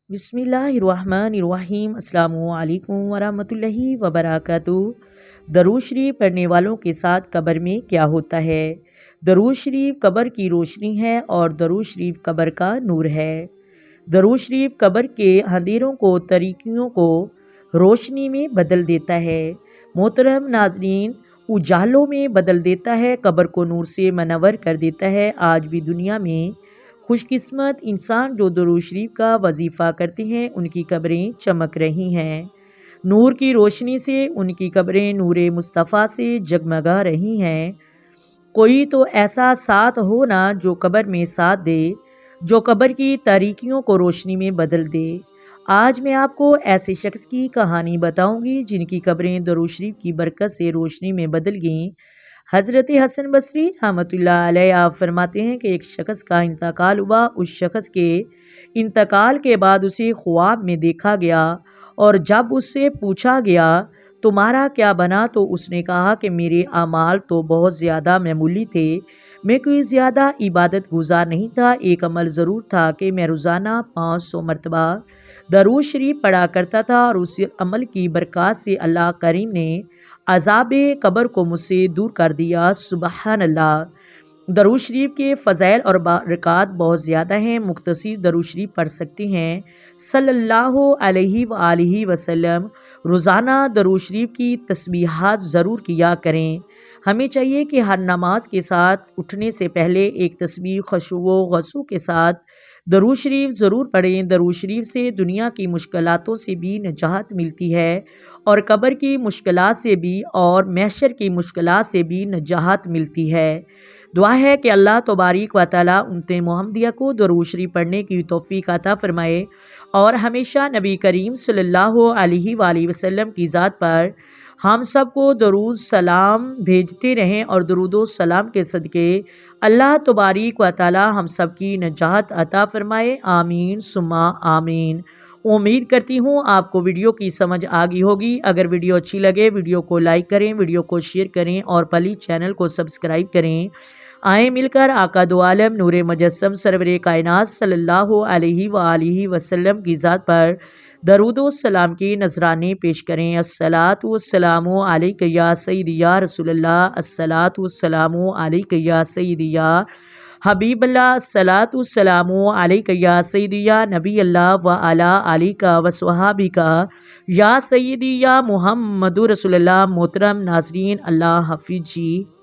بسم اللہ الرحمن الرحیم۔ السلام علیکم ورحمۃ اللہ وبرکاتہ۔ درود شریف پڑھنے والوں کے ساتھ قبر میں کیا ہوتا ہے؟ درود شریف قبر کی روشنی ہے اور درود شریف قبر کا نور ہے۔ درود شریف قبر کے اندھیروں کو تاریکیوں کو روشنی میں بدل دیتا ہے۔ محترم ناظرین، اجالوں میں بدل دیتا ہے، قبر کو نور سے منور کر دیتا ہے۔ آج بھی دنیا میں خوش قسمت انسان جو درود شریف کا وظیفہ کرتے ہیں، ان کی قبریں چمک رہی ہیں۔ نور کی روشنی سے ان کی قبریں نور مصطفیٰ سے جگمگا رہی ہیں۔ کوئی تو ایسا ساتھ ہو نا جو قبر میں ساتھ دے، جو قبر کی تاریکیوں کو روشنی میں بدل دے۔ آج میں آپ کو ایسے شخص کی کہانی بتاؤں گی جن کی قبریں درود شریف کی برکت سے روشنی میں بدل گئیں۔ حضرت حسن بصری رحمۃ اللہ علیہ آپ فرماتے ہیں کہ ایک شخص کا انتقال ہوا۔ اس شخص کے انتقال کے بعد اسے خواب میں دیکھا گیا، اور جب اس سے پوچھا گیا تمہارا کیا بنا تو اس نے کہا کہ میرے اعمال تو بہت زیادہ معمولی تھے، میں کوئی زیادہ عبادت گزار نہیں تھا۔ ایک عمل ضرور تھا کہ میں روزانہ 500 مرتبہ درود شریف پڑھا کرتا تھا، اور اس عمل کی برکات سے اللہ کریم نے عذاب قبر کو مجھ سے دور کر دیا۔ سبحان اللہ۔ درود شریف کے فضائل اور برکات بہت زیادہ ہیں۔ مختصر درود شریف پڑھ سکتے ہیں۔ صلی اللہ علیہ وآلہ وسلم۔ روزانہ درود شریف کی تسبیحات ضرور کیا کریں۔ ہمیں چاہیے کہ ہر نماز کے ساتھ اٹھنے سے پہلے ایک تسبیح خشوع و خضوع کے ساتھ درود شریف ضرور پڑھیں۔ درود شریف سے دنیا کی مشکلاتوں سے بھی نجات ملتی ہے، اور قبر کی مشکلات سے بھی، اور محشر کی مشکلات سے بھی نجات ملتی ہے۔ دعا ہے کہ اللہ تبارک و تعالی امت محمدیہ کو درود شریف پڑھنے کی توفیق عطا فرمائے، اور ہمیشہ نبی کریم صلی اللہ علیہ وآلہ وسلم کی ذات پر ہم سب کو درود سلام بھیجتے رہیں، اور درود و سلام کے صدقے اللہ تبارک و تعالی ہم سب کی نجات عطا فرمائے۔ آمین ثم آمین۔ امید کرتی ہوں آپ کو ویڈیو کی سمجھ آ گئی ہوگی۔ اگر ویڈیو اچھی لگے ویڈیو کو لائک کریں، ویڈیو کو شیئر کریں، اور پلیز چینل کو سبسکرائب کریں۔ آئیں مل کر آقا دو عالم نور مجسم سرور کائنات صلی اللہ علیہ وآلہ وسلم کی ذات پر درود و سلام کی نذرانے پیش کریں۔ الصلاۃ والسلام علیک یا سیدی یا رسول اللہ، الصلاۃ والسلام علیک یا سیدی یا حبیب اللہ، الصلاۃ والسلام علیک یا سیدی یا نبی اللہ وعلی آلک وصحابک یا سیدی یا محمد رسول اللہ۔ محترم ناظرین، اللہ حافظ جی۔